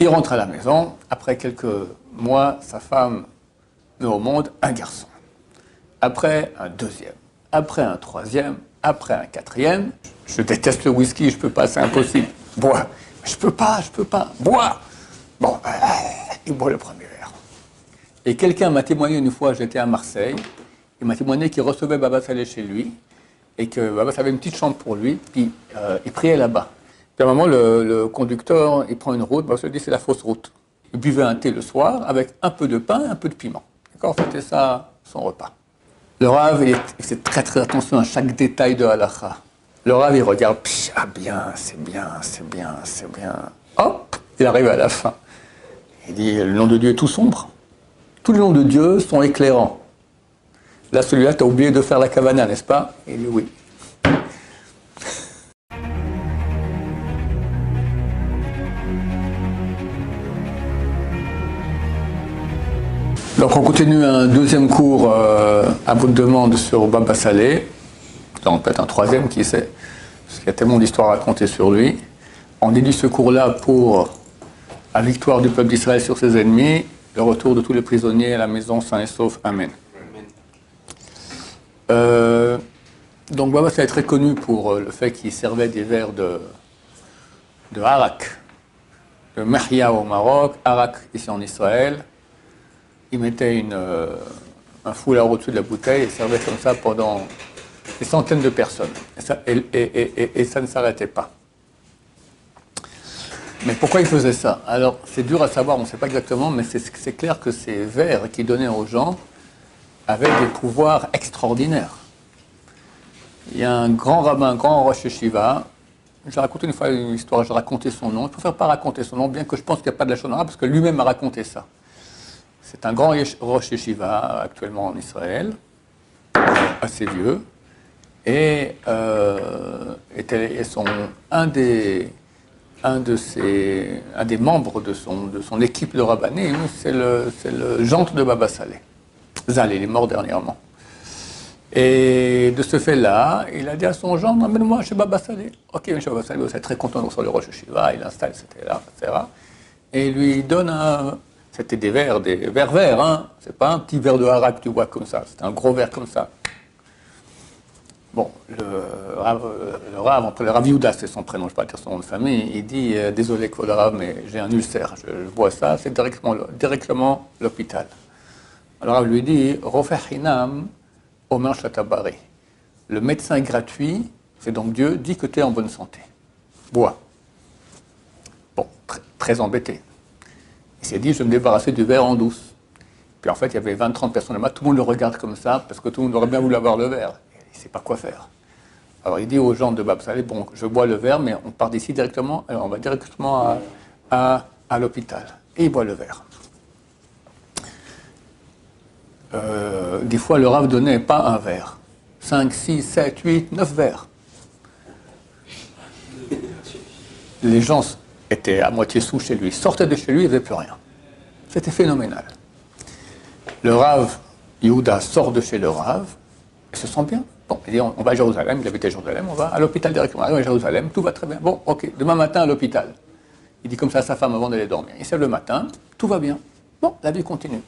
Il rentre à la maison. Après quelques mois, sa femme met au monde un garçon. Après, un deuxième. Après, un troisième. Après, un quatrième. Je déteste le whisky, je ne peux pas, c'est impossible. Bois. Je peux pas. Bois. Bon, il boit le premier verre. Et quelqu'un m'a témoigné une fois, j'étais à Marseille, il m'a témoigné qu'il recevait Baba Saleh chez lui, et que Baba Saleh avait une petite chambre pour lui, puis il priait là-bas. Puis à un moment, le conducteur, il prend une route, Baba Saleh dit c'est la fausse route. Il buvait un thé le soir avec un peu de pain et un peu de piment. D'accord, c'était ça son repas. Le Rav, il fait très très attention à chaque détail de halakha. Le Rav, il regarde, ah bien, c'est bien. Hop, il arrive à la fin. Il dit, le nom de Dieu est tout sombre. Tous les noms de Dieu sont éclairants. Là, celui-là, tu as oublié de faire la kavana, n'est-ce pas? Il dit oui. Donc on continue un deuxième cours à votre demande sur Baba Saleh. Donc peut-être un troisième, qui sait, parce qu'il y a tellement d'histoires à raconter sur lui. On dédie ce cours-là pour la victoire du peuple d'Israël sur ses ennemis, le retour de tous les prisonniers à la maison sains et saufs. Amen. Donc Baba Saleh est très connu pour le fait qu'il servait des verres de harak, de Mehia au Maroc, harak ici en Israël. Il mettait un foulard au-dessus de la bouteille et servait comme ça pendant des centaines de personnes. Et ça ne s'arrêtait pas. Mais pourquoi il faisait ça? Alors, c'est dur à savoir, on ne sait pas exactement, mais c'est clair que ces verres qu'il donnait aux gens avaient des pouvoirs extraordinaires. Il y a un grand rabbin, un grand Rosh Yeshiva. J'ai raconté une fois une histoire, j'ai raconté son nom. Je préfère pas raconter son nom, bien que je pense qu'il n'y a pas de la chose arabe, parce que lui-même m'a raconté ça. C'est un grand Rosh Yeshiva actuellement en Israël, assez vieux, et un des membres de son équipe de rabbanim, c'est le gendre de Baba Saleh. Zal, il est mort dernièrement. Et de ce fait-là, il a dit à son gendre, amène-moi chez Baba Saleh. Ok, mais chez Baba Saleh, vous êtes très content de recevoir le Rosh Yeshiva, il installe, etc. Et il lui donne c'était des verres verts, hein. C'est pas un petit verre de harak que tu vois comme ça, c'est un gros verre comme ça. Bon, le Rav, entre le Rav Yehuda, c'est son prénom, je ne vais pas dire son nom de famille, il dit désolé, Kvod Rav, mais j'ai un ulcère, je vois ça, c'est directement l'hôpital. Alors Rav lui dit Rofer Hinam Omer Shatabari. Le médecin gratuit, c'est donc Dieu, dit que tu es en bonne santé. Bois. Bon, très embêté. Il s'est dit, je vais me débarrasser du verre en douce. Puis en fait, il y avait 20-30 personnes là-bas, tout le monde le regarde comme ça, parce que tout le monde aurait bien voulu avoir le verre. Il ne sait pas quoi faire. Alors il dit aux gens de Baba Saleh, bon, je bois le verre, mais on part d'ici directement, on va directement à l'hôpital. Et il boit le verre. Des fois, le Rav donnait pas un verre. 5, 6, 7, 8, 9 verres. Les gens était à moitié sous chez lui, sortait de chez lui, il n'y avait plus rien. C'était phénoménal. Le Rav Yehuda sort de chez le Rav, et se sent bien. Bon, il dit, on va à Jérusalem, il habitait à Jérusalem, on va à l'hôpital directement. On va à Jérusalem, tout va très bien. Bon, ok, demain matin à l'hôpital. Il dit comme ça à sa femme avant d'aller dormir. Il se lève le matin, tout va bien. Bon, la vie continue.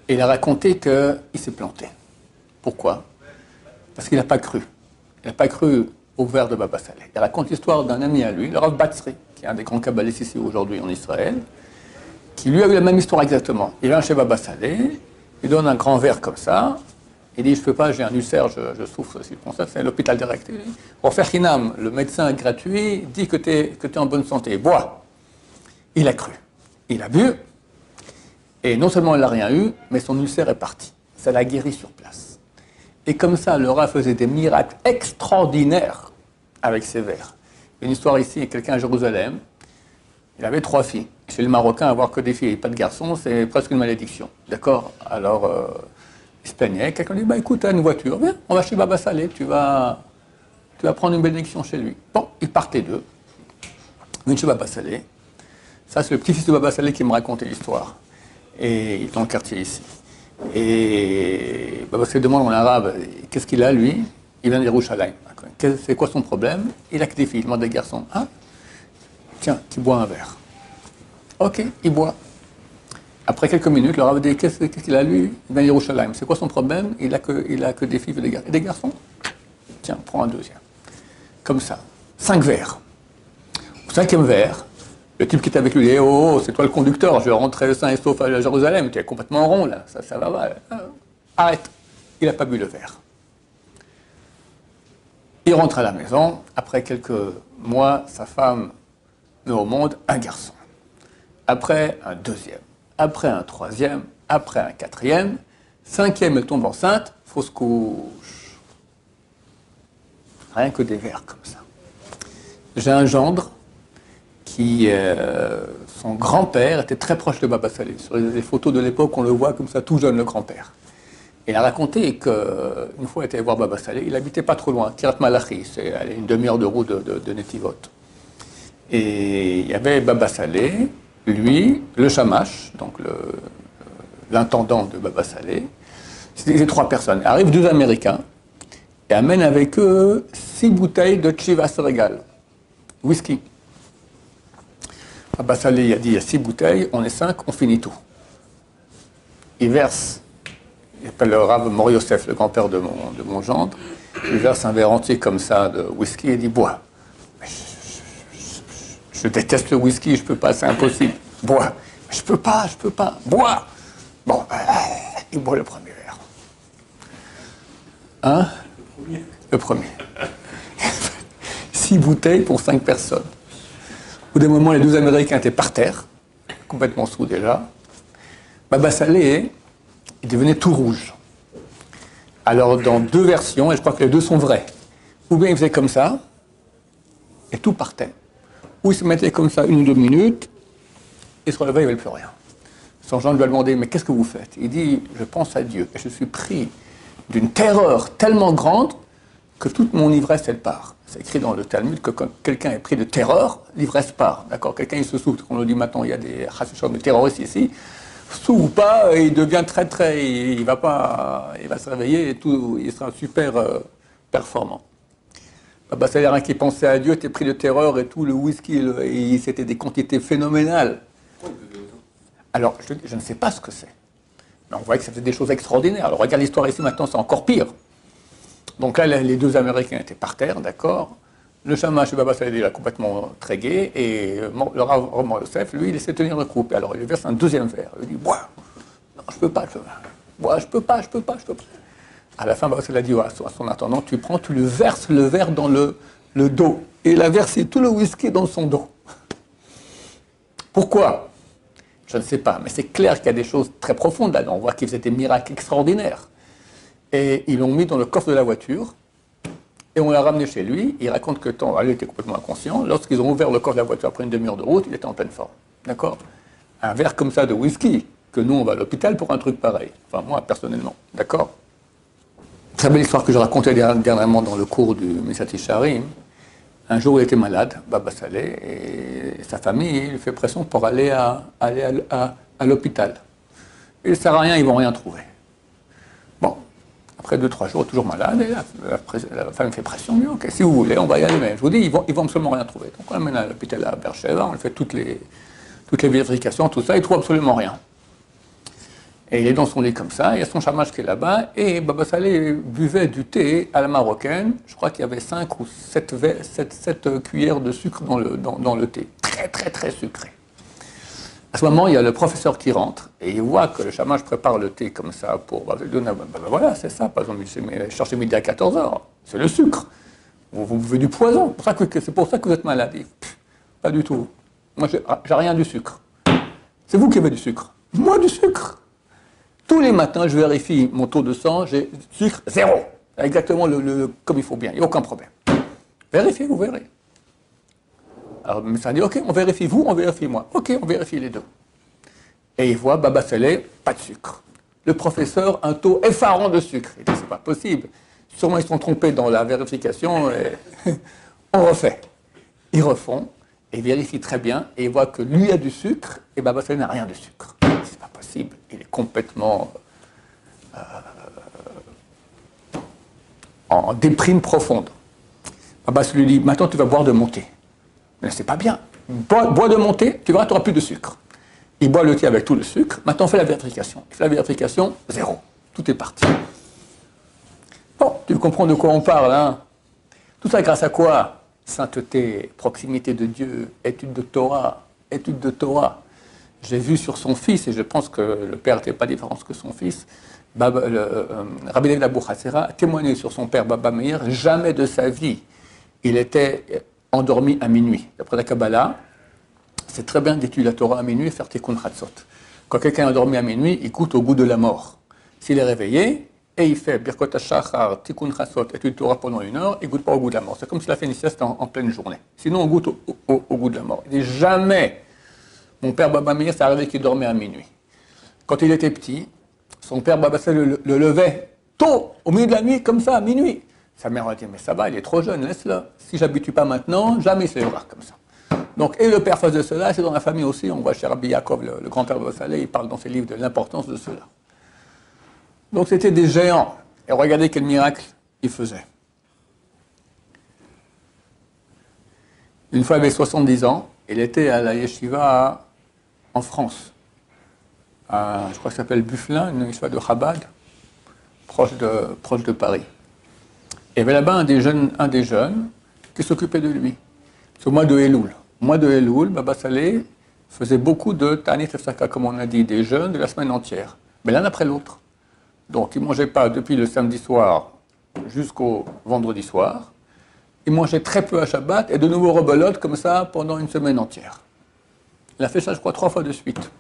Et il a raconté qu'il s'est planté. Pourquoi? Parce qu'il n'a pas cru. Il n'a pas cru au verre de Baba Saleh. Il raconte l'histoire d'un ami à lui, le Rav Batzri, qui est un des grands kabbalistes ici aujourd'hui en Israël, qui lui a eu la même histoire exactement. Il vient chez Baba Saleh, il donne un grand verre comme ça, il dit, je ne peux pas, j'ai un ulcère, je souffre, c'est l'hôpital direct. Rofer Hinam, le médecin gratuit, dit que tu es en bonne santé, bois. Il a cru, il a bu, et non seulement il n'a rien eu, mais son ulcère est parti. Ça l'a guéri sur place. Et comme ça, le Rav faisait des miracles extraordinaires avec ses verres. Une histoire ici, quelqu'un à Jérusalem, il avait 3 filles. Chez les Marocains, avoir que des filles et pas de garçons, c'est presque une malédiction. D'accord? Alors, il se plaignait. Quelqu'un lui dit, bah écoute, tu as une voiture, viens, on va chez Baba Saleh, tu vas prendre une bénédiction chez lui. Bon, ils partent les deux. Ils viennent chez Baba Saleh. Ça, c'est le petit-fils de Baba Saleh qui me racontait l'histoire. Et il est dans le quartier ici. Et Baba Saleh demande en arabe, qu'est-ce qu'il a, lui? Il vient de Yerushalayim. C'est quoi son problème? Il a que des filles, il demande des garçons. Hein? Tiens, tu bois un verre. Ok, il boit. Après quelques minutes, le Rav dit, qu'est-ce qu'il a lui? Il vient Yerushalayim. C'est quoi son problème? Il a que des filles et des garçons. Et des garçons? Tiens, prends un deuxième. Comme ça. 5 verres. Au 5e verre, le type qui est avec lui dit, oh, c'est toi le conducteur, je vais rentrer sain et sauf à Jérusalem, tu es complètement rond là, ça va mal. Arrête. Il n'a pas bu le verre. Il rentre à la maison. Après quelques mois, sa femme met au monde un garçon. Après un deuxième. Après un troisième. Après un quatrième. 5e, elle tombe enceinte. Fausse couche. Rien que des verres comme ça. J'ai un gendre qui, son grand-père était très proche de Baba Salé. Sur les photos de l'époque, on le voit comme ça, tout jeune, le grand-père. Il a raconté qu'une fois, il était voir Baba Salé, il n'habitait pas trop loin, Kiryat Malachi, c'est une demi-heure de route de Netivot. Et il y avait Baba Salé, lui, le Shamash, donc l'intendant de Baba Salé, c'était les 3 personnes. Arrivent 2 Américains et amènent avec eux 6 bouteilles de Chivas Regal, whisky. Baba Salé, il a dit, il y a 6 bouteilles, on est 5, on finit tout. Il verse. Il appelle le Rav Mor Yosef, le grand-père de mon gendre. Il verse un verre entier comme ça de whisky et dit bois. Je déteste le whisky, je ne peux pas, c'est impossible. Bois. Je ne peux pas, bois. Bon, il boit le premier verre. Hein? Le premier. 6 bouteilles pour 5 personnes. Au bout d'un moment, les 2 Américains étaient par terre, complètement sous déjà. Baba Salé, il devenait tout rouge. Alors, dans 2 versions, et je crois que les 2 sont vraies, ou bien il faisait comme ça, et tout partait, ou il se mettait comme ça 1 ou 2 minutes, et se relevait, il n'y avait plus rien. Son gendre lui a demandé, mais qu'est-ce que vous faites? Il dit, je pense à Dieu, et je suis pris d'une terreur tellement grande que toute mon ivresse, elle part. C'est écrit dans le Talmud que quand quelqu'un est pris de terreur, l'ivresse part. D'accord? Quelqu'un, il se souffle, on nous dit maintenant, il y a des terroristes ici, sous ou pas, il devient très, il va se réveiller et tout, il sera super performant. Baba Salé, rien qui pensait à Dieu, était pris de terreur et tout, le whisky, c'était des quantités phénoménales. Alors, je ne sais pas ce que c'est. Mais on voit que ça faisait des choses extraordinaires. Alors, regarde l'histoire ici, maintenant, c'est encore pire. Donc là, les 2 Américains étaient par terre, d'accord. Le Shamash de Baba Salé, il a complètement trégué, et le Rav Mor Yosef, lui, il essaie de tenir le groupe. Alors, il lui verse un 2e verre. Il dit, bois. Non, je peux pas. Bois, je peux pas. À la fin, Baba Salé a dit à son intendant, tu lui verses le verre dans le dos. Et il a versé tout le whisky dans son dos. Pourquoi? Je ne sais pas, mais c'est clair qu'il y a des choses très profondes là-dedans. On voit qu'ils faisaient des miracles extraordinaires. Et ils l'ont mis dans le coffre de la voiture, et on l'a ramené chez lui. Il raconte que il était complètement inconscient. Lorsqu'ils ont ouvert le coffre de la voiture après une demi-heure de route, il était en pleine forme. D'accord? Un verre comme ça de whisky, que nous, on va à l'hôpital pour un truc pareil. Enfin, moi, personnellement. D'accord? Très belle histoire que je racontais dernièrement dans le cours du Mesat Yesharim. Un jour, il était malade, Baba Salé, et sa famille lui fait pression pour aller à l'hôpital. Il ne sert à rien, ils ne vont rien trouver. Bon, après 2-3 jours, toujours malade, et la femme fait pression, mais ok, si vous voulez, on va y aller même. Je vous dis, ils vont absolument rien trouver. Donc on l'amène à l'hôpital à Beersheba, on lui fait toutes les vérifications, tout ça, il ne trouve absolument rien. Et il est dans son lit comme ça, il y a son chamash qui est là-bas, et Baba Salé buvait du thé à la marocaine. Je crois qu'il y avait 5 ou 7 cuillères de sucre dans le thé. Très, très, très sucré. À ce moment, il y a le professeur qui rentre, et il voit que le chamash prépare le thé comme ça pour... voilà, c'est ça, par exemple, cherchez midi à 14h, c'est le sucre. Vous buvez du poison, c'est pour ça que vous êtes malade. Pas du tout. Moi, j'ai rien du sucre. C'est vous qui avez du sucre. Moi, du sucre. Tous les matins, je vérifie mon taux de sang, j'ai sucre 0. Exactement comme il faut bien, il n'y a aucun problème. Vérifiez, vous verrez. Alors le médecin dit, ok, on vérifie vous, on vérifie moi. Ok, on vérifie les deux. Et il voit, Baba Salé, pas de sucre. Le professeur, un taux effarant de sucre. Il dit, c'est pas possible. Sûrement, ils se sont trompés dans la vérification. Et on refait. Ils refont, et ils vérifient très bien, et ils voient que lui a du sucre, et Baba Salé n'a rien de sucre. C'est pas possible. Il est complètement en déprime profonde. Baba Salé lui dit, maintenant tu vas boire de mon thé. Mais c'est pas bien. Bois de mon thé, tu verras, tu n'auras plus de sucre. Il boit le thé avec tout le sucre. Maintenant, on fait la vérification. Il fait la vérification, zéro. Tout est parti. Bon, tu comprends de quoi on parle, hein? Tout ça grâce à quoi? Sainteté, proximité de Dieu, étude de Torah, étude de Torah. J'ai vu sur son fils, et je pense que le père n'était pas différent que son fils, Rabbi David Abou Hassera a témoigné sur son père Baba Meir, jamais de sa vie il était endormi à minuit. D'après la Kabbalah, c'est très bien d'étudier la Torah à minuit et faire Tikkun Chatzot. Quand quelqu'un est endormi à minuit, il goûte au goût de la mort. S'il est réveillé, et il fait Birkot HaShachar, Tikkun Chatzot, étude Torah pendant 1 heure, il ne goûte pas au goût de la mort. C'est comme s'il a fait une sieste en pleine journée. Sinon, on goûte au goût de la mort. Il dit jamais, mon père Baba Meir, c'est arrivé qu'il dormait à minuit. Quand il était petit, son père Baba le levait tôt, au milieu de la nuit, comme ça, à minuit. Sa mère a dit, mais ça va, il est trop jeune, laisse-le. Si j'habitue pas maintenant, jamais il se lèvera comme ça. Donc, et le père faisait cela, c'est dans la famille aussi, on voit chez Rabbi Yaakov, le grand-père Baba Saleh, il parle dans ses livres de l'importance de cela. Donc c'était des géants. Et regardez quel miracle ils faisaient. Une fois, il avait 70 ans, il était à la yeshiva en France. Je crois que ça s'appelle Bufflin, une yeshiva de Chabad, proche de Paris. Il y avait là-bas un des jeunes qui s'occupait de lui. C'est au mois de Elul. Au mois de Elul, Baba Saleh faisait beaucoup de Tanit Efsaka, comme on a dit, des jeûnes de la semaine entière. Mais l'un après l'autre. Donc il ne mangeait pas depuis le samedi soir jusqu'au vendredi soir. Il mangeait très peu à Shabbat et de nouveau rebelote comme ça pendant une semaine entière. Il a fait ça, je crois, 3 fois de suite.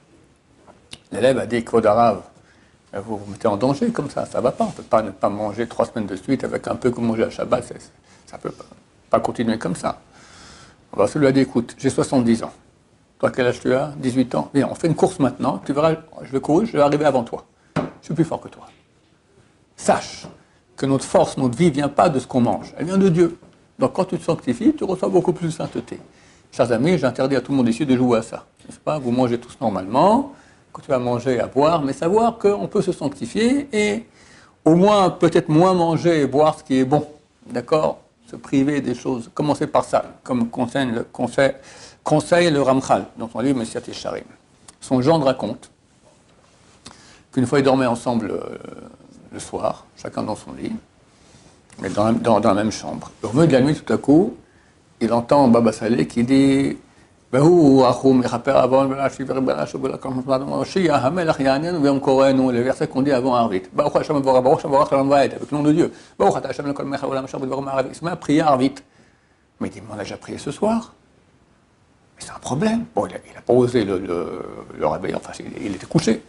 L'élève a dit, Kvod Arav, vous vous mettez en danger comme ça ne va pas. On ne peut pas ne pas manger 3 semaines de suite avec un peu que manger à Shabbat. Ça ne peut pas continuer comme ça. Alors celui-là a dit, écoute, j'ai 70 ans. Toi, quel âge tu as? 18 ans. Viens, on fait une course maintenant. Tu verras, je vais courir, je vais arriver avant toi. Je suis plus fort que toi. Sache que notre force, notre vie ne vient pas de ce qu'on mange. Elle vient de Dieu. Donc quand tu te sanctifies, tu reçois beaucoup plus de sainteté. Chers amis, j'interdis à tout le monde ici de jouer à ça. N'est-ce pas? Vous mangez tous normalement, quand tu vas manger, à boire, mais savoir qu'on peut se sanctifier et au moins, peut-être moins manger et boire ce qui est bon. D'accord? Se priver des choses. Commencez par ça, comme conseille le Ramchal dans son livre Messiat Yesharim. Son gendre raconte qu'une fois ils dormaient ensemble le soir, chacun dans son lit, mais dans la même chambre. Au milieu de la nuit, tout à coup, il entend Baba Saleh qui dit les versets qu'on dit avant Arvit. Avec le nom de Dieu. Il se met à prier Arvit. Mais il dit, mais on a déjà prié ce soir. Mais c'est un problème. Bon, il n'a pas osé le réveiller, enfin, il était couché.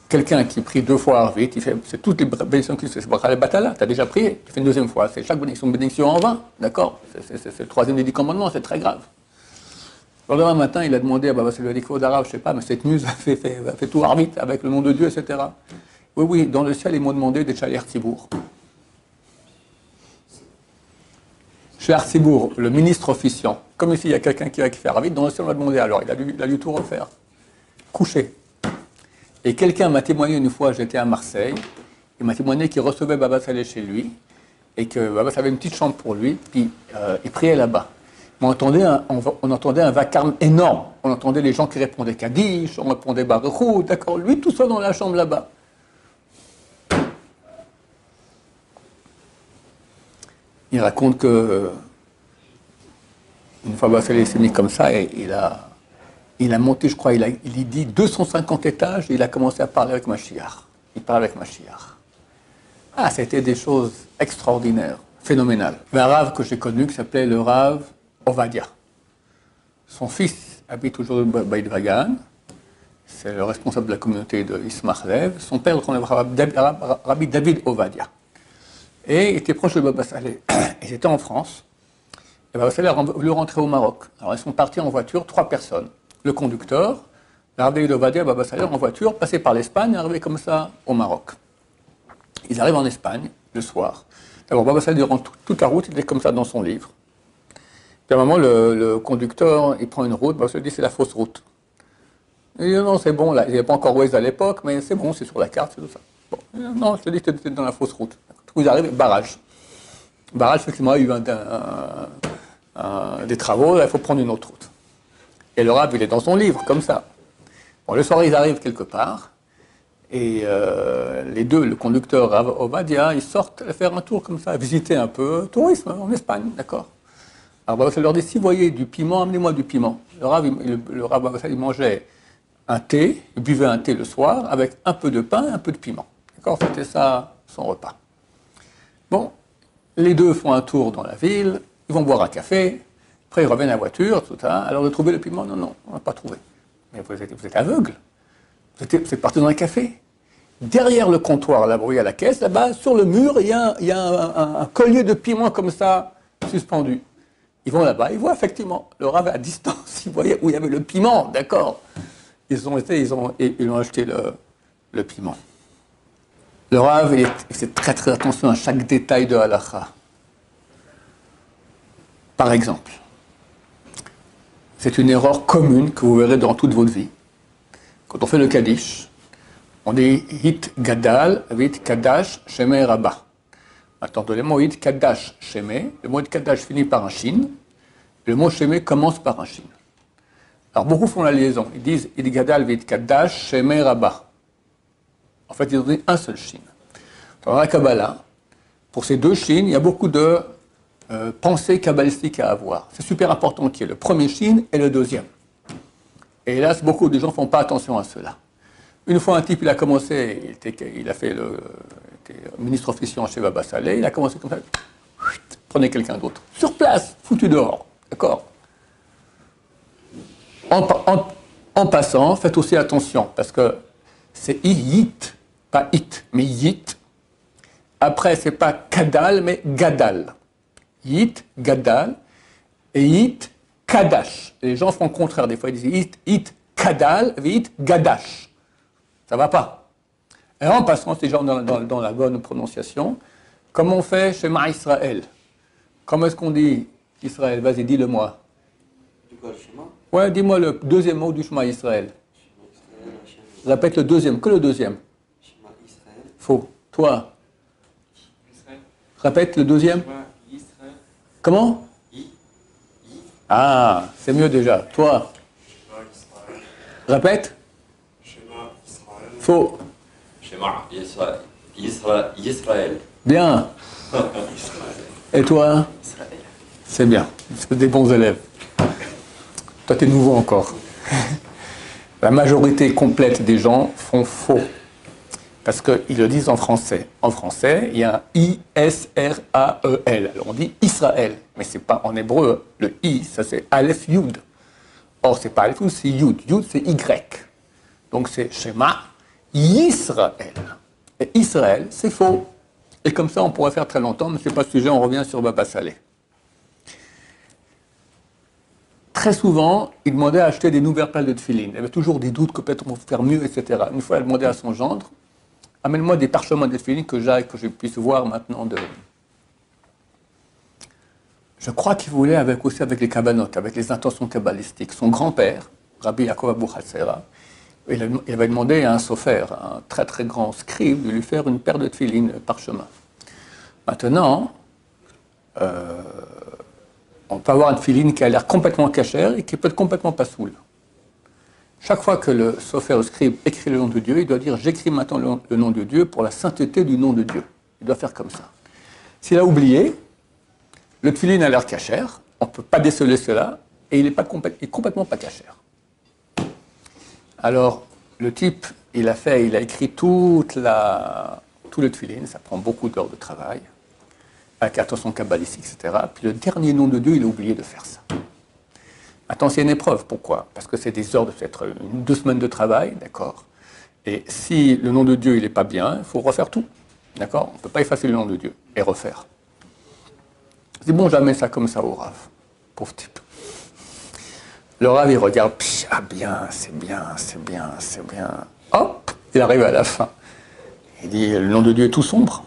Quelqu'un qui prie 2 fois Arvit, c'est toutes les bénédictions qui se font. Tu as déjà prié, tu fais une 2e fois. C'est chaque bénédiction en vain, d'accord? C'est le 3e des 10 commandements, c'est très grave. Le lendemain matin, il a demandé à Baba Saleh d'Arabe, je ne sais pas, mais cette muse a fait tout Arvit avec le nom de Dieu, etc. Oui, dans le ciel, ils m'ont demandé d'être chez Artibourg. Chez Artibourg, le ministre officiant, comme ici, il y a quelqu'un qui va faire Arvit, dans le ciel, on m'a demandé, alors il a dû tout refaire. Couché. Et quelqu'un m'a témoigné une fois, j'étais à Marseille, il m'a témoigné qu'il recevait Baba Saleh chez lui, et que Baba Saleh avait une petite chambre pour lui, puis il priait là-bas. On entendait un vacarme énorme. On entendait les gens qui répondaient Kaddish, on répondait Baruchou, d'accord. Lui, tout seul dans la chambre là-bas. Il raconte que une fois Baba Saleh s'est mis comme ça, et il a monté, je crois, il dit 250 étages, et il a commencé à parler avec Mashiach. Il parle avec Mashiach. Ah, c'était des choses extraordinaires, phénoménales. Un rave que j'ai connu qui s'appelait le rave Ovadia. Son fils habite toujours à Beit Vagan. C'est le responsable de la communauté de Ismach Lev. Son père, Rabbi David Ovadia. Et il était proche de Baba Saleh. Ils étaient en France. Et Baba Saleh a voulu rentrer au Maroc. Alors ils sont partis en voiture, 3 personnes. Le conducteur, Rabbi David Ovadia, Baba Saleh en voiture, passé par l'Espagne, arrivé comme ça au Maroc. Ils arrivent en Espagne le soir. D'abord, Baba Saleh, durant toute la route, il était comme ça dans son livre. Puis à un moment, le conducteur, il prend une route, Baba Saleh dit c'est la fausse route. Il dit non, c'est bon, là, il n'y avait pas encore Waze à l'époque, mais c'est bon, c'est sur la carte, c'est tout ça. Bon, non, je te dis que tu es dans la fausse route. Vous arrivez, barrage. Barrage, effectivement, il y a eu des travaux, là, il faut prendre une autre route. Et le rave, il est dans son livre, comme ça. Bon, le soir, ils arrivent quelque part, et les deux, le conducteur Rav Ovadia, ils sortent faire un tour comme ça, visiter un peu, tourisme en Espagne, d'accord. Alors, ça leur dit, si vous voyez du piment, amenez-moi du piment. Le Rav Ovadia, il mangeait un thé, il buvait un thé le soir, avec un peu de pain et un peu de piment. D'accord, c'était ça, son repas. Bon, les deux font un tour dans la ville, ils vont boire un café, après ils reviennent à la voiture, tout ça. Alors de trouver le piment, non, non, on n'a pas trouvé. Mais vous êtes aveugle. Vous êtes parti dans un café. Derrière le comptoir, là, il y a la caisse, là-bas, sur le mur, il y a un collier de piment comme ça, suspendu. Ils vont là-bas, ils voient effectivement, le Rav à distance, ils voyaient où il y avait le piment, d'accord. Ils ont acheté le piment. Le Rav, il fait très très attention à chaque détail de halakha. Par exemple, c'est une erreur commune que vous verrez dans toute votre vie. Quand on fait le Kaddish, on dit Hit Gadal, Hit Kadash, Sheme Rabba. Maintenant, dans les mots Hit Kadash, Sheme, le mot Hit Kadash finit par un shin, et le mot Sheme commence par un shin. Alors, beaucoup font la liaison. Ils disent Hit Gadal, Hit Kadash, Sheme Rabba. En fait, ils ont dit un seul shin. Dans la Kabbalah, pour ces deux shins, il y a beaucoup de pensées kabbalistiques à avoir. C'est super important qu'il y ait le premier shin et le deuxième. Et hélas, beaucoup de gens ne font pas attention à cela. Une fois, un type, il a commencé, il a fait le ministre officiant chez Baba Saleh, il a commencé comme ça, prenez quelqu'un d'autre. Sur place, foutu dehors. D'accord. En passant, faites aussi attention, parce que c'est yit, pas it, mais yit. Après, c'est pas kadal, mais gadal. Yit, gadal, et yit, kadash. Les gens font le contraire, des fois ils disent yit, kadal, et yit, gadash. Ça va pas. Et en passant, c'est déjà dans la bonne prononciation, comme on fait chez Ma Israël. Comment est-ce qu'on dit Israël? Vas-y, dis-le-moi. Ouais, dis-moi le deuxième mot du Shema Israël. Répète le deuxième, que le deuxième. Faux. Toi. Répète le deuxième. Comment? Ah, c'est mieux déjà. Toi. Répète. Faux. Israël. Bien. Et toi? C'est bien. C'est des bons élèves. Toi, tu es nouveau encore. La majorité complète des gens font faux. Parce qu'ils le disent en français. En français, il y a un I-S-R-A-E-L. Alors on dit Israël, mais c'est pas en hébreu. Le I, ça c'est Aleph Yud. Or, c'est pas Aleph Yud, c'est Yud. Yud, c'est Y. Donc c'est Shema Yisraël. Et Israël, c'est faux. Et comme ça, on pourrait faire très longtemps, mais ce n'est pas le sujet, on revient sur Baba Saleh. Très souvent, il demandait à acheter des nouvelles paires de tefilines. Il avait toujours des doutes que peut-être on peut faire mieux, etc. Une fois, il demandait à son gendre, amène-moi des parchemins de tefilines que je puisse voir maintenant de... Je crois qu'il voulait aussi avec les kabbanot, avec les intentions kabbalistiques. Son grand-père, Rabbi Yaakov Abu Hatzera, il avait demandé à un sofer, un très très grand scribe, de lui faire une paire de tefilines parchemin. Maintenant, on peut avoir une tefiline qui a l'air complètement cachère et qui peut être complètement pas soule. Chaque fois que le sofer, le scribe, écrit le nom de Dieu, il doit dire « j'écris maintenant le nom de Dieu pour la sainteté du nom de Dieu ». Il doit faire comme ça. S'il a oublié, le tefiline a l'air cachère, on ne peut pas déceler cela, et il est complètement pas cachère. Alors, le type, il a écrit tout le tefiline, ça prend beaucoup d'heures de travail, avec attention kabbalistique, etc. Puis le dernier nom de Dieu, il a oublié de faire ça. Maintenant, c'est une épreuve. Pourquoi? Parce que c'est des heures, peut-être 2 semaines de travail, d'accord? Et si le nom de Dieu, il n'est pas bien, il faut refaire tout, d'accord? On ne peut pas effacer le nom de Dieu et refaire. C'est bon, jamais ça comme ça au Rav, pauvre type. Le Rav, il regarde, ah bien, c'est bien, c'est bien, c'est bien. Hop, il arrive à la fin. Il dit, le nom de Dieu est tout sombre.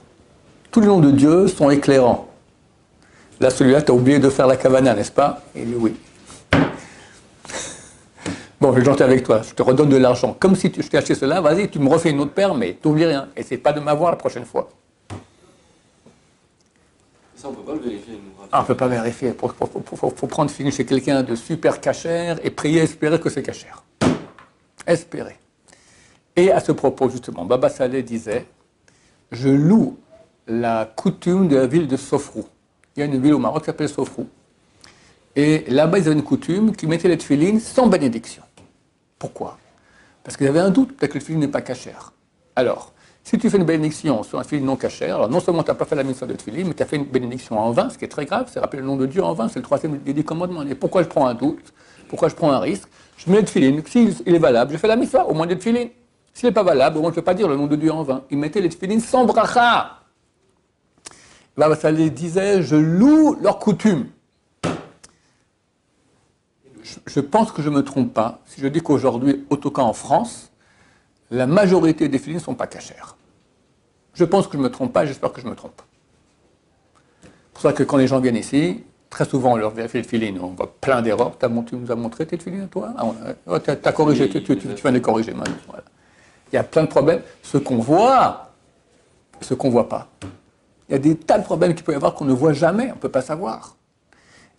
Tous les noms de Dieu sont éclairants. Là, celui-là, tu as oublié de faire la kavana, n'est-ce pas? Il dit oui. Bon, je vais gentil avec toi, je te redonne de l'argent. Comme si je t'ai acheté cela, vas-y, tu me refais une autre paire, mais tu n'oublies rien. Essaye pas de m'avoir la prochaine fois. Ça, on ne peut pas le vérifier. Ah, on ne peut pas vérifier. Il faut prendre film chez quelqu'un de super cachère et prier, espérer que c'est cachère. Espérer. Et à ce propos, justement, Baba Saleh disait « Je loue la coutume de la ville de Sofrou. » Il y a une ville au Maroc qui s'appelle Sofrou. Et là-bas, ils avaient une coutume qui mettait les tefilines sans bénédiction. Pourquoi? Parce qu'ils avaient un doute, peut-être que le tefilin n'est pas cachère. Alors, si tu fais une bénédiction sur un tefilin non cachère, alors non seulement tu n'as pas fait la mitzvah de tefilin, mais tu as fait une bénédiction en vain, ce qui est très grave, c'est rappeler le nom de Dieu en vain, c'est le troisième des 10 commandements. Et pourquoi je prends un doute? Pourquoi je prends un risque? Je mets le tefilin, s'il est valable, je fais la mitzvah, au moins des tefilin. S'il n'est pas valable, au moins je ne peux pas dire le nom de Dieu en vain. Ils mettaient les tefilin sans bracha. Baba Saleh disait, je loue leur coutume. Je pense que je ne me trompe pas si je dis qu'aujourd'hui, en tout cas en France, la majorité des tefilin ne sont pas cachères. Je pense que je ne me trompe pas, j'espère que je me trompe. C'est pour ça que quand les gens viennent ici, très souvent on leur vérifie le tefilin, on voit plein d'erreurs. Tu nous as montré tes tefilin, toi? Tu as corrigé, tu viens de les corriger maintenant. Voilà. Il y a plein de problèmes. Ce qu'on voit, ce qu'on ne voit pas. Il y a des tas de problèmes qu'il peut y avoir qu'on ne voit jamais, on ne peut pas savoir.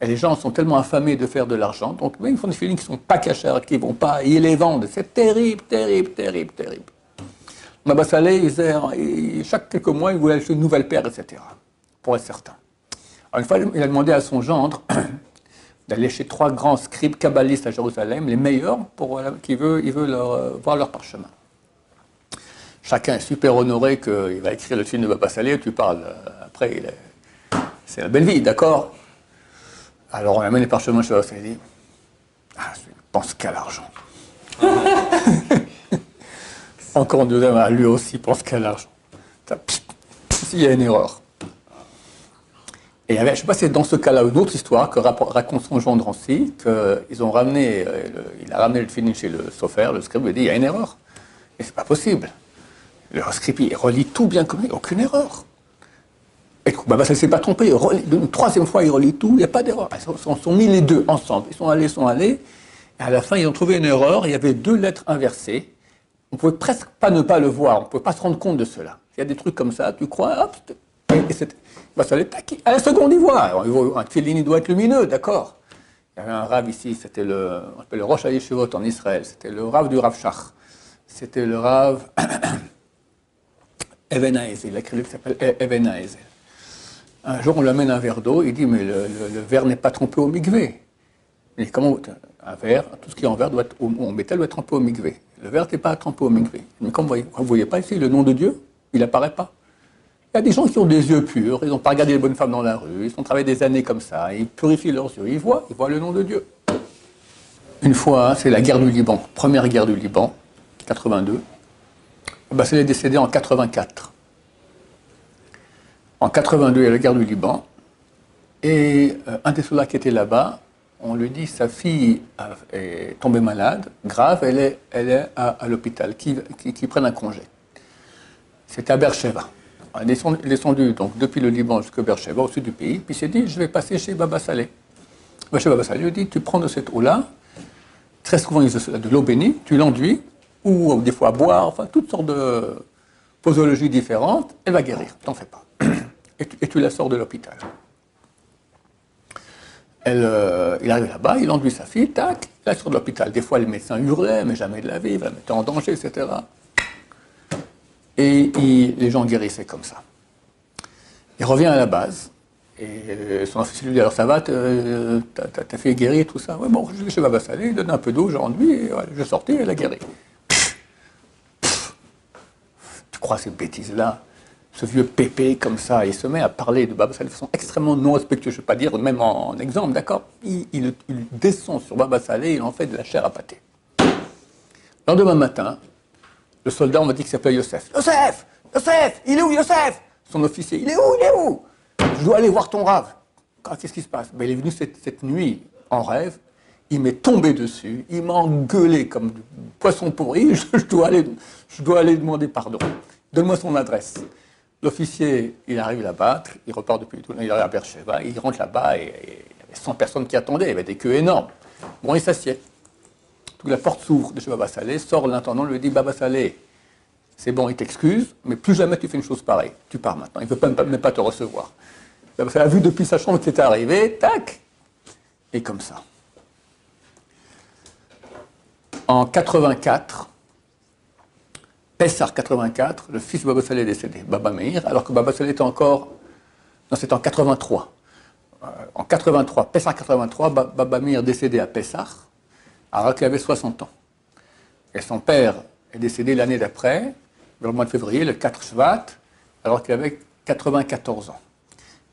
Et les gens sont tellement affamés de faire de l'argent, donc ils font des tefilin qui ne sont pas cachères, qui ne vont pas, ils les vendent. C'est terrible, terrible, terrible, terrible. Baba Saleh, chaque quelques mois, il voulait acheter une nouvelle paire, etc. Pour être certain. Alors, une fois, il a demandé à son gendre d'aller chez 3 grands scribes kabbalistes à Jérusalem, les meilleurs, il veut voir leur parchemin. Chacun est super honoré qu'il va écrire le film de Baba Saleh, tu parles. Après, c'est la belle vie, d'accord? Alors on amène les parchemins chez Baba Saleh, il dit je pense qu'à l'argent. Encore un deuxième, lui aussi pense qu'à l'argent. S'il y a une erreur. Et je ne sais pas si c'est dans ce cas-là une autre histoire que raconte son gendre aussi, qu'il a ramené le film chez le sofer, le scribe, il a dit il y a une erreur. Et c'est pas possible. Le scribe, il relit tout bien comme il n'y a aucune erreur. Et Baba Saleh ne s'est pas trompé, une 3e fois il relit tout, il n'y a pas d'erreur. Ils sont mis les deux ensemble, ils sont allés, et à la fin ils ont trouvé une erreur, il y avait 2 lettres inversées, on ne pouvait presque pas ne pas le voir, on ne pouvait pas se rendre compte de cela. Il y a des trucs comme ça, tu crois, hop, et Baba Saleh, à la seconde il voit, alors, un tefilin il doit être lumineux, d'accord. Il y avait un rav ici, c'était le Rosh HaYeshivot en Israël, c'était le rav du Rav Shach, c'était le rav Even Haezel, il a écrit un livre qui s'appelle Even Haezel. Un jour, on lui amène un verre d'eau, il dit, mais le verre n'est pas trempé au mikvé. Il dit, comment un verre, tout ce qui est en verre, en métal, doit être trempé au mikvé. Le verre n'est pas trempé au mikvé. Mais comme vous ne voyez pas ici, le nom de Dieu, il n'apparaît pas. Il y a des gens qui ont des yeux purs, ils n'ont pas regardé les bonnes femmes dans la rue, ils ont travaillé des années comme ça, ils purifient leurs yeux, ils voient le nom de Dieu. Une fois, c'est la guerre du Liban, première guerre du Liban, 82. Baba Saleh est décédé en 84. En 82, il y a la guerre du Liban, et un des soldats qui était là-bas, on lui dit sa fille est tombée malade, grave, elle est à l'hôpital, qui prenne un congé. C'était à Beersheba. Il est descendu donc, depuis le Liban jusqu'à Beersheba, au sud du pays, puis il s'est dit, je vais passer chez Baba Saleh. Chez Baba Saleh, il lui dit, tu prends de cette eau-là, très souvent ils ont de l'eau bénie, tu l'enduis, ou des fois à boire, enfin toutes sortes de posologies différentes, elle va guérir, t'en fais pas. Et tu la sors de l'hôpital. Il arrive là-bas, il enduit sa fille, tac, il la sort de l'hôpital. Des fois, les médecins hurlaient, mais jamais de la vie, il la mettait en danger, etc. Et les gens guérissaient comme ça. Il revient à la base, et son officier lui dit, alors ça va, ta fille est guérie, tout ça. Ouais, bon, je vais chez Baba Saleh, il donne un peu d'eau, j'enduis, et voilà, je sortais, elle a guéri. Tu crois ces bêtises-là? Ce vieux pépé comme ça, il se met à parler de Baba Saleh de façon extrêmement non respectueuse, je ne veux pas dire, même en exemple, d'accord? Il descend sur Baba Saleh, il en fait de la chair à pâté. Le lendemain matin, le soldat, on m'a dit qu'il s'appelait Yosef. Yosef! Yosef! Il est où, Yosef? Son officier, il est où? Il est où? Je dois aller voir ton rave. Qu'est-ce qui se passe? Ben, il est venu cette nuit en rêve, il m'est tombé dessus, il m'a engueulé comme du poisson pourri, je dois aller demander pardon. Donne-moi son adresse. L'officier, il arrive là-bas, il repart depuis tout, il arrive à Beersheba, il rentre là-bas et il y avait 100 personnes qui attendaient, il y avait des queues énormes. Bon, il s'assied. La porte s'ouvre de chez Baba Saleh, sort l'intendant, lui dit, Baba Saleh, c'est bon, il t'excuse, mais plus jamais tu fais une chose pareille. Tu pars maintenant, il ne veut même pas te recevoir. Baba Saleh a vu depuis sa chambre que c'était arrivé, tac, et comme ça. En 84, Pessah 84, le fils de Baba Saleh est décédé, Baba Meir, alors que Baba Saleh était encore... Non, c'était en 83. En 83, Pessah 83, Baba Meir est décédé à Pessah, alors qu'il avait 60 ans. Et son père est décédé l'année d'après, le mois de février, le 4 Shvat, alors qu'il avait 94 ans.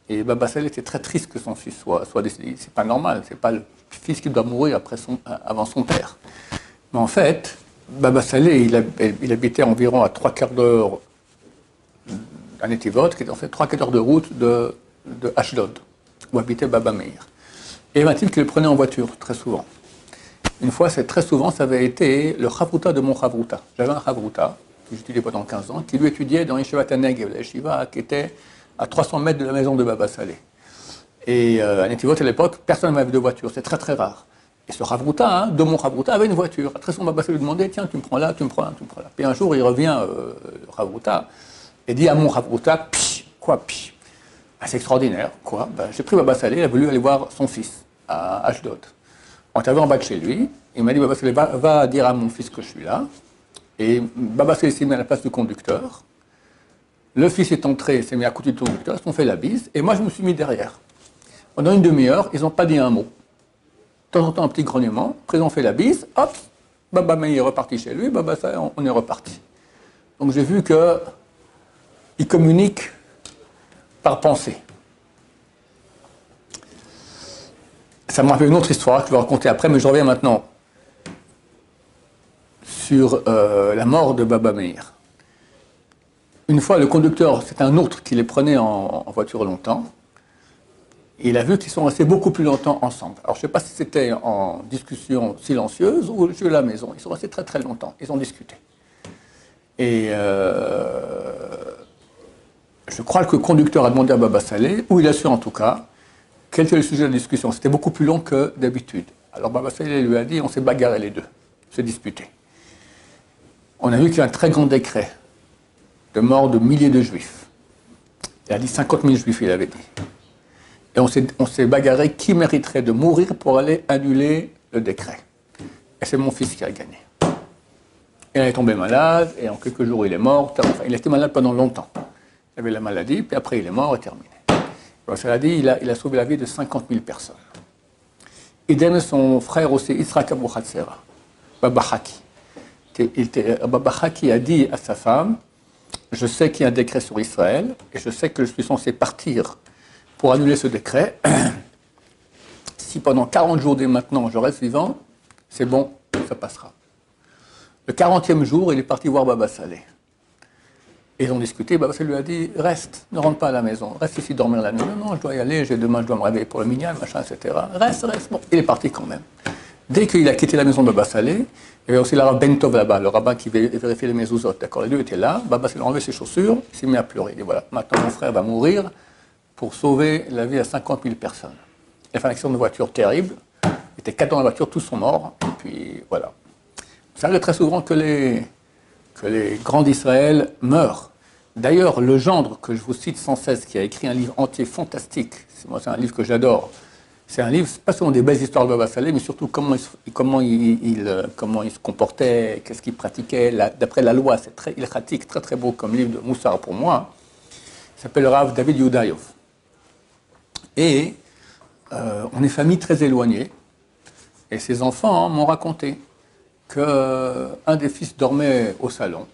Et Baba Saleh était très triste que son fils soit décédé. C'est pas normal, c'est pas le fils qui doit mourir avant son père. Mais en fait, Baba Saleh, il habitait environ à 3/4 d'heure à Netivot, qui était en fait 3/4 d'heure de route de Ashdod, où habitait Baba Meir. Et m'a-t-il qu'il le prenait en voiture, très souvent. Une fois, très souvent, ça avait été le chavruta de mon chavruta. J'avais un chavruta, que j'étudiais pendant 15 ans, qui lui étudiait dans Yeshiva Negev, la Yeshiva qui était à 300 mètres de la maison de Baba Saleh. Et à Netivot, à l'époque, personne n'avait de voiture, c'est très très rare. Et ce chavruta, de mon chavruta, avait une voiture. Très souvent, Baba Saleh lui demandait, tiens, tu me prends là, tu me prends là, tu me prends là. Puis un jour, il revient, le chavruta, et dit à mon chavruta, quoi, psh. Ben, c'est extraordinaire, quoi. Ben, j'ai pris Baba Saleh, il a voulu aller voir son fils à Ashdod. On était en bas de chez lui, il m'a dit, Baba Saleh, va dire à mon fils que je suis là. Et Baba Saleh s'est mis à la place du conducteur. Le fils est entré, s'est mis à côté du conducteur, ils se sont fait la bise, et moi je me suis mis derrière. Pendant une demi-heure, ils n'ont pas dit un mot. De temps en temps, un petit grognement, après ils ont fait la bise, hop, Baba Meir est reparti chez lui, Baba Saleh, on est reparti. Donc j'ai vu qu'ils communiquent par pensée. Ça m'a fait une autre histoire que je vais raconter après, mais je reviens maintenant sur la mort de Baba Meir. Une fois, le conducteur, c'est un autre qui les prenait en voiture longtemps, et il a vu qu'ils sont restés beaucoup plus longtemps ensemble. Alors, je ne sais pas si c'était en discussion silencieuse ou chez la maison. Ils sont restés très très longtemps, ils ont discuté. Et je crois que le conducteur a demandé à Baba Saleh, ou il a su en tout cas, quel était le sujet de la discussion. C'était beaucoup plus long que d'habitude. Alors Baba Saleh lui a dit, on s'est bagarré les deux, on s'est disputé. On a vu qu'il y a un très grand décret de mort de milliers de juifs. Il a dit 50 000 juifs, il avait dit. Et on s'est bagarré qui mériterait de mourir pour aller annuler le décret. Et c'est mon fils qui a gagné. Il est tombé malade, et en quelques jours il est mort. Enfin, il était malade pendant longtemps. Il avait la maladie, puis après il est mort et terminé. Ça a dit, il a sauvé la vie de 50 000 personnes. Idem son frère aussi, Israq Abou Hatzera, Baba Haki. Baba Haki a dit à sa femme, je sais qu'il y a un décret sur Israël, et je sais que je suis censé partir pour annuler ce décret. Si pendant 40 jours dès maintenant je reste vivant, c'est bon, ça passera. Le 40e jour, il est parti voir Baba Saleh. Ils ont discuté, Baba Saleh lui a dit, reste, ne rentre pas à la maison, reste ici dormir la nuit. Non, je dois y aller, demain je dois me réveiller pour le minyan, machin, etc. Reste. Bon, il est parti quand même. Dès qu'il a quitté la maison de Baba Saleh, il y avait aussi le rabbin Ben Tov là-bas, le rabbin qui vérifiait les mezuzot, d'accord. Les deux étaient là, Baba Saleh a enlevé ses chaussures, il s'est mis à pleurer. Il dit, voilà, maintenant mon frère va mourir pour sauver la vie à 50 000 personnes. Il a fait un accident de voiture terrible, il était 4 dans la voiture, tous sont morts, et puis voilà. Ça arrive très souvent que les grands d'Israël meurent. D'ailleurs, le gendre que je vous cite sans cesse, qui a écrit un livre entier fantastique, c'est un livre que j'adore, c'est un livre, pas seulement des belles histoires de Baba Saleh, mais surtout comment il se comportait, qu'est-ce qu'il pratiquait, d'après la loi, c'est très ilchatique, très très beau comme livre de Moussar pour moi. Il s'appelle le Rav David Yudayov. Et on est famille très éloignée, et ses enfants m'ont raconté qu'un des fils dormait au salon,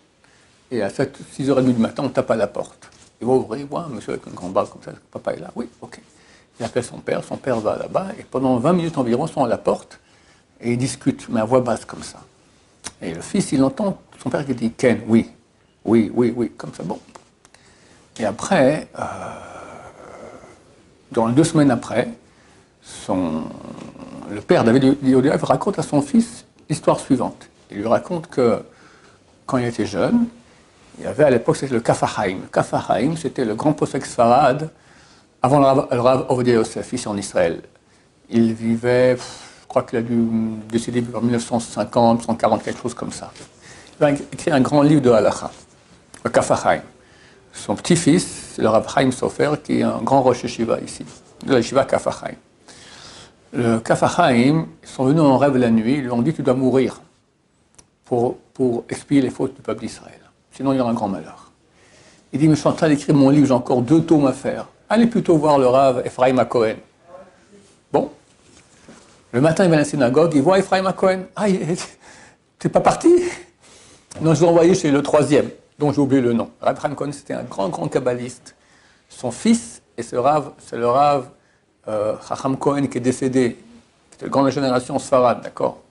et à 6h30 du matin, on tape à la porte. Il va ouvrir, il voit un monsieur avec une grande bague comme ça, papa est là, oui, ok. Il appelle son père va là-bas, et pendant 20 minutes environ, ils sont à la porte, et ils discutent, mais à voix basse comme ça. Et le fils, il entend son père qui dit « Ken, oui, comme ça, bon. » Et après, dans 2 semaines après, le père David Yodéav raconte à son fils l'histoire suivante. Il lui raconte que quand il était jeune, il y avait à l'époque, c'était le Kafahaim. Le Kafahaim, c'était le grand posek Sfarad avant le Rav Ovadia Yosef, ici en Israël. Il vivait, je crois qu'il a dû décéder en 1950, 140, quelque chose comme ça. Il a écrit un grand livre de Halacha, le Kafahaim. Son petit-fils, le Rav Chaim Sofer, qui est un grand Rosh Yeshiva ici, de la Yeshiva Kafahaim. Le Kafahaim, ils sont venus en rêve la nuit, ils lui ont dit « tu dois mourir ». pour expier les fautes du peuple d'Israël. Sinon, il y aura un grand malheur. Il dit, mais je suis en train d'écrire mon livre, j'ai encore 2 tomes à faire. Allez plutôt voir le Rav Ephraim Cohen. Bon. Le matin, il va à la synagogue, il voit Ephraim Cohen. Ah, t'es pas parti? Non, je l'ai envoyé chez le 3e, dont j'ai oublié le nom. Rav Ephraim Cohen, c'était un grand kabbaliste. Son fils, et ce Rav, c'est le Rav Chacham Cohen qui est décédé. C'était la grande génération Sfarad, d'accord?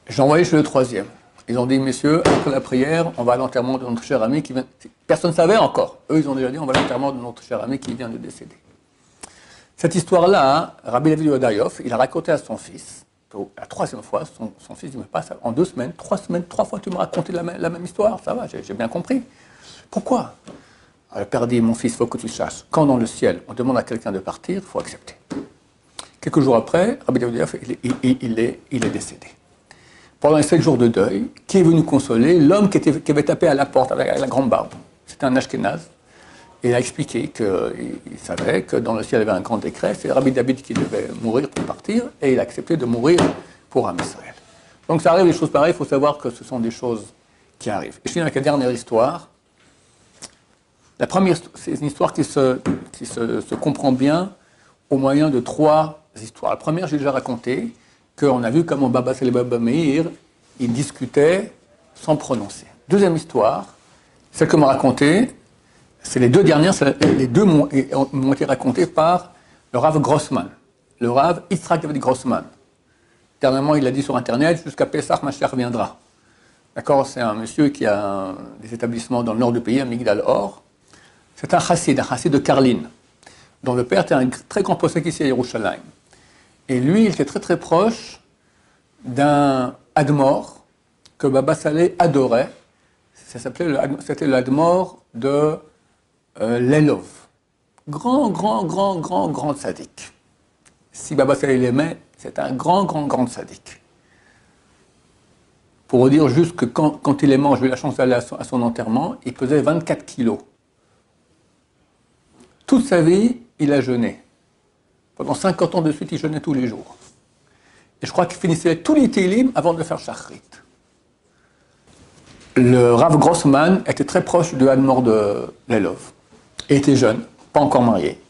J'ai envoyé chez le 3e. Ils ont dit, messieurs, après la prière, on va à l'enterrement de notre cher ami qui vient... Personne ne savait encore. Eux, ils ont déjà dit, on va à l'enterrement de notre cher ami qui vient de décéder. Cette histoire-là, Rabbi Levi Yodayov, il a raconté à son fils, la 3e fois, son fils dit, mais pas ça, en 2 semaines, 3 fois, tu m'as raconté la même histoire, ça va, j'ai bien compris. Pourquoi? Alors, le père dit, mon fils, il faut que tu saches, quand dans le ciel, on demande à quelqu'un de partir, il faut accepter. Quelques jours après, Rabbi Levi Yodayov, il est décédé. Pendant les 7 jours de deuil, qui est venu consoler? L'homme qui avait tapé à la porte avec la grande barbe. C'était un Ashkénaze. Et il a expliqué qu'il savait que dans le ciel il y avait un grand décret, c'est Rabbi David qui devait mourir pour partir, et il a accepté de mourir pour Am Israël. Donc ça arrive des choses pareilles, il faut savoir que ce sont des choses qui arrivent. Et je finis avec la dernière histoire. La première, c'est une histoire qui se comprend bien au moyen de 3 histoires. La première, j'ai déjà raconté, qu'on a vu comment Baba Salé Baba Meir, il discutait sans prononcer. Deuxième histoire, celle que m'a racontée, c'est les 2 dernières, les 2 m'ont été racontées par le Rav Grossman, le Rav Yitzhak David Grossman. Dernièrement, il a dit sur Internet, jusqu'à Pessah, Mashiach reviendra. D'accord, c'est un monsieur qui a des établissements dans le nord du pays, à Migdal Or. C'est un chassid de Karlin, dont le père était un très grand possédé ici à Yerushalayim. Et lui, il était très très proche d'un Admor que Baba Salé adorait. C'était l'Admor de Lelov. Grand sadique. Si Baba Salé l'aimait, c'est un grand sadique. Pour vous dire juste que quand il est mort, j'ai eu la chance d'aller à son enterrement, il pesait 24 kilos. Toute sa vie, il a jeûné. Pendant 50 ans de suite, il jeûnait tous les jours. Et je crois qu'il finissait tous les télim avant de faire Shachrit. Le Rav Grossman était très proche de Admor de Lelov. Il était jeune, pas encore marié.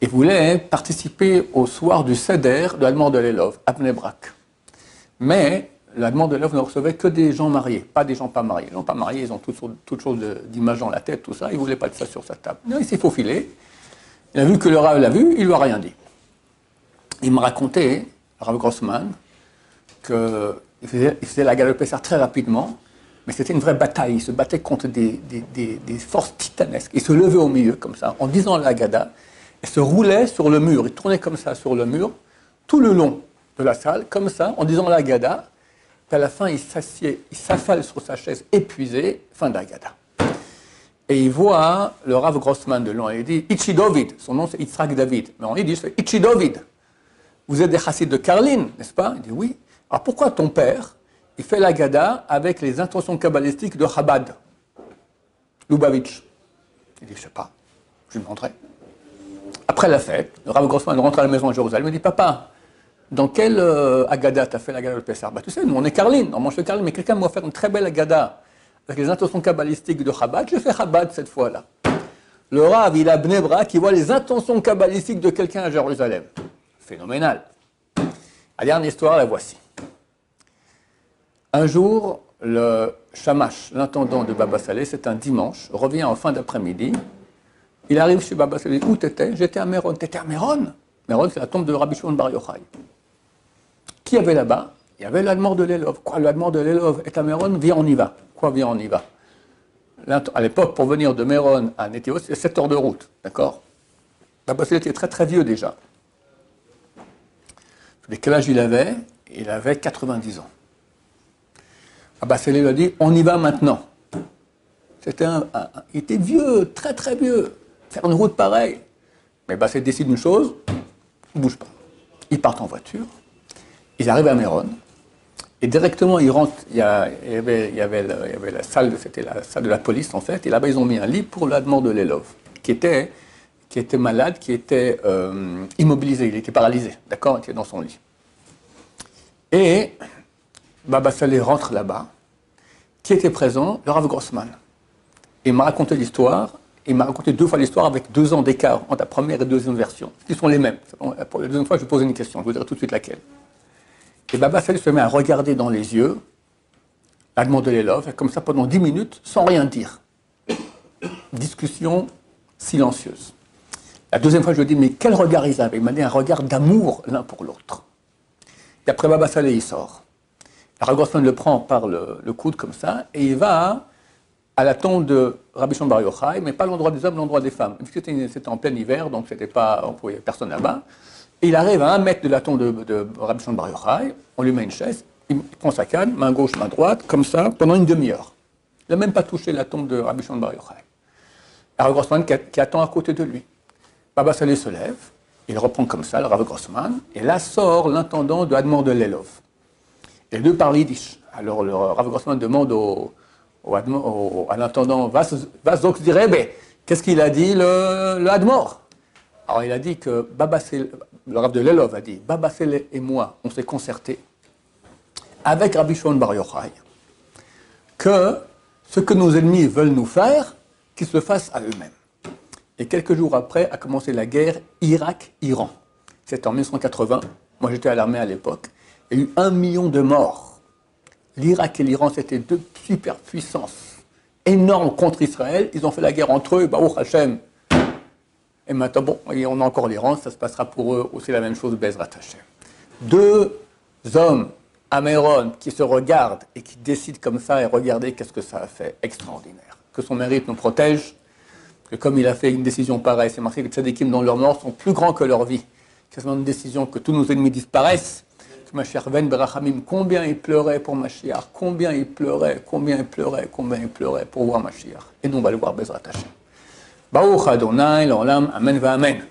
Il voulait participer au soir du Seder de Admor de Lelov, à Bnei Brak. Mais l'Admor de Lelov ne recevait que des gens mariés, pas des gens pas mariés. Les gens pas mariés, ils ont toutes sortes d'images dans la tête, tout ça. Il ne voulait pas de ça sur sa table. Non, il s'est faufilé. Il a vu que le Rav l'a vu, il ne lui a rien dit. Il me racontait, Rav Grossman, qu'il faisait la galop Pessah très rapidement, mais c'était une vraie bataille. Il se battait contre des forces titanesques. Il se levait au milieu, comme ça, en disant la Haggadah, et se roulait sur le mur. Il tournait comme ça sur le mur, tout le long de la salle, comme ça, en disant la Haggadah. Puis à la fin, il s'assied, il s'affale sur sa chaise, épuisé, fin de la Haggadah. Et il voit le Rav Grossman de loin, et il dit « Itchi David », son nom c'est Yitzhak David, mais on dit « Itchi David ». Vous êtes des chassides de Karlin, n'est-ce pas? Il dit oui. Alors pourquoi ton père, il fait la Gada avec les intentions kabbalistiques de Chabad, Lubavitch? Il dit, je ne sais pas, je lui montrerai. Après la fête, le Rav Grossman rentre à la maison à Jérusalem, il dit, papa, dans quelle Agada tu as fait la Gada de Pessah? Bah, tu sais, nous on est Karlin, on mange le Karlin, mais quelqu'un m'a offert une très belle Agada avec les intentions kabbalistiques de Chabad, je fais Chabad cette fois-là. Le Rav, il a Bnei Brak, qui voit les intentions kabbalistiques de quelqu'un à Jérusalem. Phénoménal. La dernière histoire, la voici. Un jour, le Shamash, l'intendant de Baba Salé, c'est un dimanche, revient en fin d'après-midi. Il arrive chez Baba Salé. Où t'étais? J'étais à Méron. T'étais à Méron? Méron, c'est la tombe de Rabbi Shimon Bar Yochai. Qui y avait là-bas? Il y avait l'Admor de Lelov. Quoi, l'Admor de Lelov est à Méron? Viens, on y va. Quoi, viens, on y va? À l'époque, pour venir de Méron à Nétéos, c'est 7 heures de route. D'accord? Baba Salé était très très vieux déjà. Mais quel âge il avait? Il avait 90 ans. Baba Salé lui a dit, on y va maintenant. Il était vieux, très très vieux. Faire une route pareille. Mais Baba Salé décide une chose, il ne bouge pas. Ils partent en voiture, ils arrivent à Méron, et directement ils rentrent, il y avait la salle, c'était la salle de la police en fait, et là-bas ils ont mis un lit pour l'Admor de Lelov, qui était malade, qui était immobilisé, il était paralysé, d'accord, il était dans son lit. Et Baba Saleh rentre là-bas. Qui était présent? Le Rav Grossman. Il m'a raconté l'histoire. Il m'a raconté 2 fois l'histoire avec 2 ans d'écart entre la première et la deuxième version, qui sont les mêmes. Pour la deuxième fois, je vais poser une question, je vous dirai tout de suite laquelle. Et Baba Saleh se met à regarder dans les yeux la demande de l'élève, comme ça pendant 10 minutes, sans rien dire. Discussion silencieuse. La deuxième fois, je lui dis, mais quel regard ils avaient? Il m'a dit un regard d'amour l'un pour l'autre. Et après Baba Saleh, il sort. Rav Grossman le prend par le coude comme ça, et il va à la tombe de Rabbi Shimon Bar Yochai, mais pas l'endroit des hommes, l'endroit des femmes. C'était en plein hiver, donc c'était pas, on pouvait personne là-bas. Et il arrive à 1 mètre de la tombe de Rabbi Shimon Bar Yochai, on lui met une chaise, il prend sa canne, main gauche, main droite, comme ça, pendant une demi-heure. Il n'a même pas touché la tombe de Rabbi Shimon Bar Yochai. Rav Grossman qui attend à côté de lui. Baba Saleh se lève, il reprend comme ça, le Rav Grossman, et là sort l'intendant de Admor de Lelov. Les 2 parlent yiddish. Alors le Rav Grossman demande à l'intendant, Vazox Direbe, qu'est-ce qu'il a dit le Admor? Alors il a dit que Baba Saleh, le Rav de Lelov a dit, Baba Saleh et moi, on s'est concerté avec Rabbi Shimon Bar Yochai, que ce que nos ennemis veulent nous faire, qu'ils se fassent à eux-mêmes. Et quelques jours après a commencé la guerre Irak-Iran. C'était en 1980, moi j'étais à l'armée à l'époque. Il y a eu 1 million de morts. L'Irak et l'Iran, c'était 2 superpuissances énormes contre Israël. Ils ont fait la guerre entre eux, Baruch Hashem. Et maintenant, bon, on a encore l'Iran, ça se passera pour eux aussi la même chose, Bezrat Hashem. 2 hommes, Améron, qui se regardent et qui décident comme ça, et regardez qu'est-ce que ça a fait, extraordinaire. Que son mérite nous protège, que comme il a fait une décision pareille, c'est marqué que les tzadikim dans leur mort sont plus grands que leur vie. C'est une décision que tous nos ennemis disparaissent. Mashiach Ben Berachamim, combien il pleurait pour Mashiach, combien il pleurait pour voir Mashiach. Et nous, on va le voir Bezrat Hashem. Baruch Adonai, l'Olam, Amen va Amen.